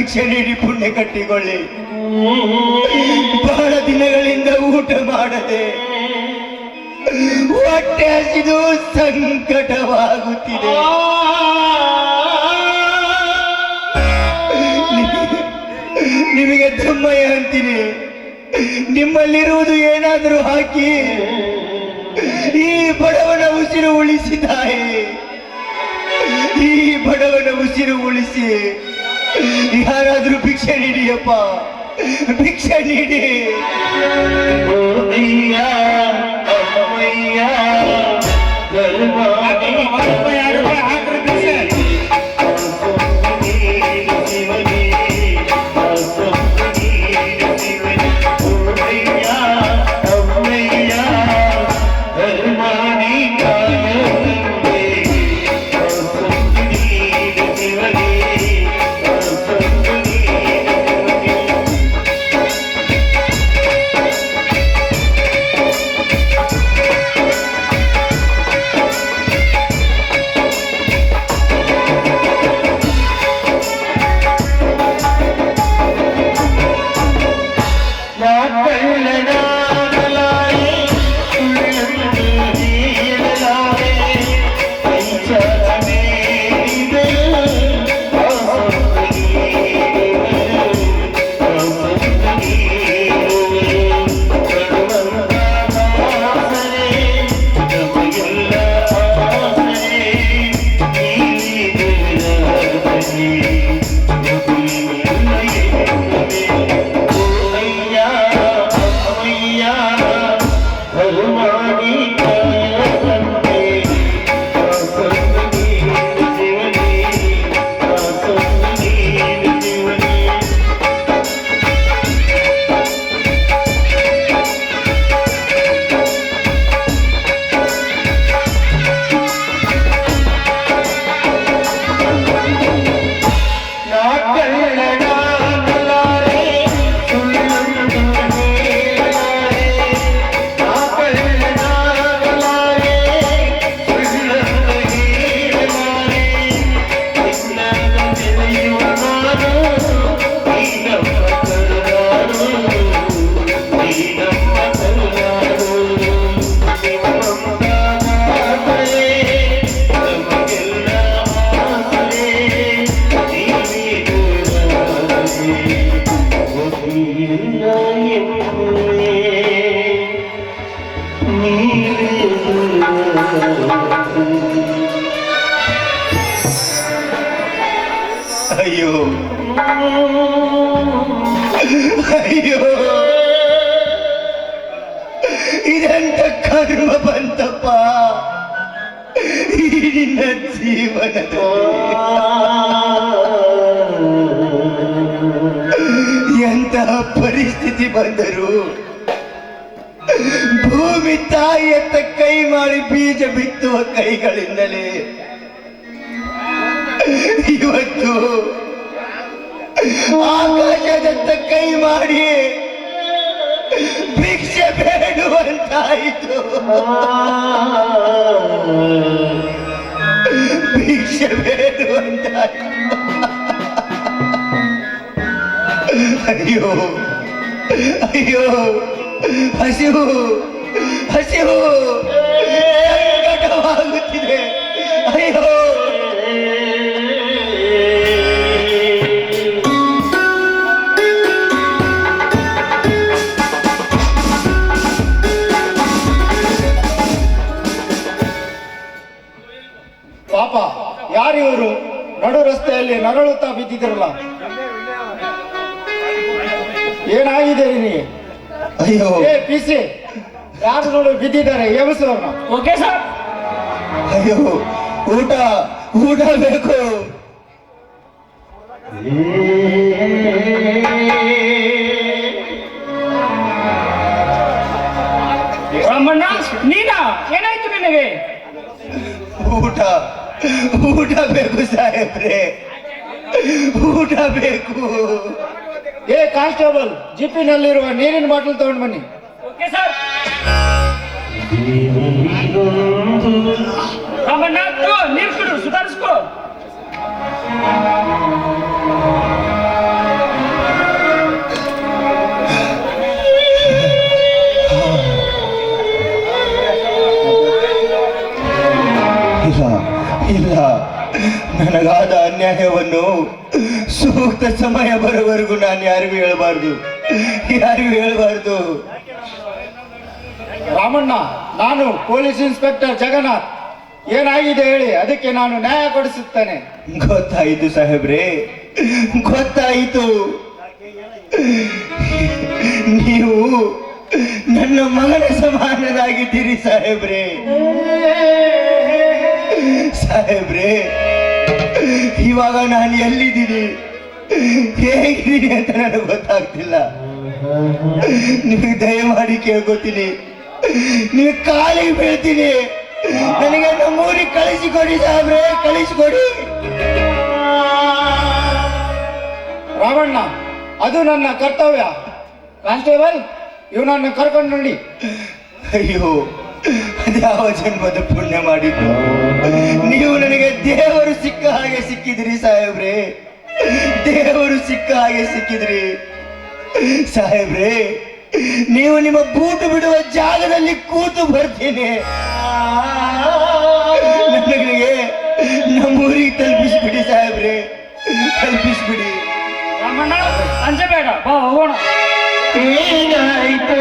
ಭಿಕ್ಷೆ ನೀಡಿ ಪುಣ್ಯ ಕಟ್ಟಿಕೊಳ್ಳಿ. ಬಹಳ ದಿನಗಳಿಂದ ಊಟ ಮಾಡದೆ ಹೊಟ್ಟೆ ಹಸಿದು ಸಂಕಟವಾಗುತ್ತಿದೆ. ನಿಮಗೆ ತಮ್ಮಯ್ಯ ಅಂತೀನಿ, ನಿಮ್ಮಲ್ಲಿರುವುದು ಏನಾದರೂ ಹಾಕಿ ಈ ಬಡವನ ಉಸಿರು ಉಳಿಸಿದ್ದಾಯಿ. ಈ ಬಡವನ ಉಸಿರು ಉಳಿಸಿ ಯಾರಾದ್ರೂ ಭಿಕ್ಷೆ ನೀಡಿಯಪ್ಪ, ಭಿಕ್ಷೆ ನೀಡಿ. ಅಯ್ಯೋ ಅಯ್ಯೋ, ಇದೆಂತ ಕರ್ಮ ಬಂತಪ್ಪ ಈ ನಿನ್ನ ಜೀವನದ. ಎಂತಹ ಪರಿಸ್ಥಿತಿ ಬಂದರು ಭೂಮಿ ತಾಯಿಯತ್ತ ಕೈ ಮಾಡಿ ಬೀಜ ಬಿತ್ತುವ ಕೈಗಳಿಂದಲೇ ಇವತ್ತು ಆಕಾಶದತ್ತ ಕೈ ಮಾಡಿ ಭಿಕ್ಷೆ ಬೇಡುವಂತಾಯಿತು. ಭಿಕ್ಷೆ ಬೇಡುವಂತಾಯಿತು. ಅಯ್ಯೋ ಅಯ್ಯೋ, ಹಸಿವು ಹಸಿವು ಸಂಕಟವಾಗುತ್ತಿದೆ. ಅಯ್ಯೋ ಪಾಪ, ಯಾರಿವರು ನಡು ರಸ್ತೆಯಲ್ಲಿ ನರಳುತ್ತಾ ಬಿದ್ದಿದ್ರಲ್ಲ, ಏನಾಗಿದೆ ನಿನಗೆ? ಅಯ್ಯೋ ಪಿಸಿ, ಯಾರು ನೋಡು ಬಿದ್ದಿದ್ದಾರೆ, ಎಬ್ಬಿಸೋರ್ನ. Okay sir. ಅಯ್ಯೋ, ಊಟ ಊಟ ಬೇಕು. ರಾಮಣ್ಣ, ನೀನಾ? ಏನಾಯ್ತು ನಿನಗೆ? ಊಟ ಊಟ ಬೇಕು ಸಾಹೇಬ್ರೆ, ಊಟ ಬೇಕು. ಕಾನ್ಸ್ಟೇಬಲ್, ಜಿಪಿನಲ್ಲಿರುವ ನೀರಿನ ಬಾಟಲ್ ತಗೊಂಡು ಬನ್ನಿ. Okay sir. ರಾಮಣ್ಣ, ನೀರು ಕೊಡು, ಸುಧಾರಿಸ್ಕೋ. ನನಗಾದ ಅನ್ಯಾಯವನ್ನು ಸೂಕ್ತ ಸಮಯ ಬರೋವರೆಗೂ ನಾನು ಯಾರಿಗೂ ಹೇಳಬಾರ್ದು. ರಾಮಣ್ಣ, ನಾನು ಪೊಲೀಸ್ ಇನ್ಸ್ಪೆಕ್ಟರ್ ಜಗನ್ನಾಥ್. ಏನಾಗಿದೆ ಹೇಳಿ, ಅದಕ್ಕೆ ನಾನು ನ್ಯಾಯ ಕೊಡಿಸುತ್ತೇನೆ. ಗೊತ್ತಾಯಿತು ಸಾಹೇಬ್ರೆ, ಗೊತ್ತಾಯಿತು. ನೀವು ನನ್ನ ಮಗನ ಸಮಾನರಾಗಿದ್ದೀರಿ ಸಾಹೇಬ್ರೆ. ಇವಾಗ ನಾನು ಎಲ್ಲಿದ್ದೀನಿ, ಹೇಗಿದ್ದೀನಿ ಅಂತ ನನಗೆ ಗೊತ್ತಾಗ್ತಿಲ್ಲ. ನಿಮಗೆ ದಯಮಾಡಿ ಕೇಳ್ಕೊತೀನಿ, ನೀವು ಕಾಲಿಗೆ ಬೀಳ್ತೀನಿ, ನನಗೆ ನಮ್ಮೂರಿಗೆ ಕಳಿಸಿಕೊಡಿ ಸಾಹೇಬ್ರೆ, ಕಳಿಸಿಕೊಡಿ. ರಾಮಣ್ಣ, ಅದು ನನ್ನ ಕರ್ತವ್ಯ. ಕಾನ್ಸ್ಟೇಬಲ್, ಇವನನ್ನು ಕರ್ಕೊಂಡು ನೋಡಿ. ಅಯ್ಯೋ, ಅದ್ಯಾವ ಜನ್ಮದ ಪುಣ್ಯ ಮಾಡಿದ್ದು. ನೀವು ನನಗೆ ದೇವರು ಸಿಕ್ಕ ಹಾಗೆ ಸಿಕ್ಕಿದ್ರಿ ಸಾಹೇಬ್ರೆ, ದೇವರು ಸಿಕ್ಕ ಹಾಗೆ ಸಿಕ್ಕಿದ್ರಿ ಸಾಹೇಬ್ರೆ. ನೀವು ನಿಮ್ಮ ಬೂಟು ಬಿಡುವ ಜಾಗದಲ್ಲಿ ಕೂತು ಬರ್ತೀನಿ. ನನಗೆ ನಮ್ಮೂರಿಗೆ ತಲುಪಿಸ್ಬಿಡಿ ಸಾಹೇಬ್ರೆ, ತಲುಪಿಸ್ಬಿಡಿ. ರಾಮಣ್ಣ ಅಂಜಬೇಡ, ಬಾ ಹೋಗೋಣ. ಏನಾಯ್ತು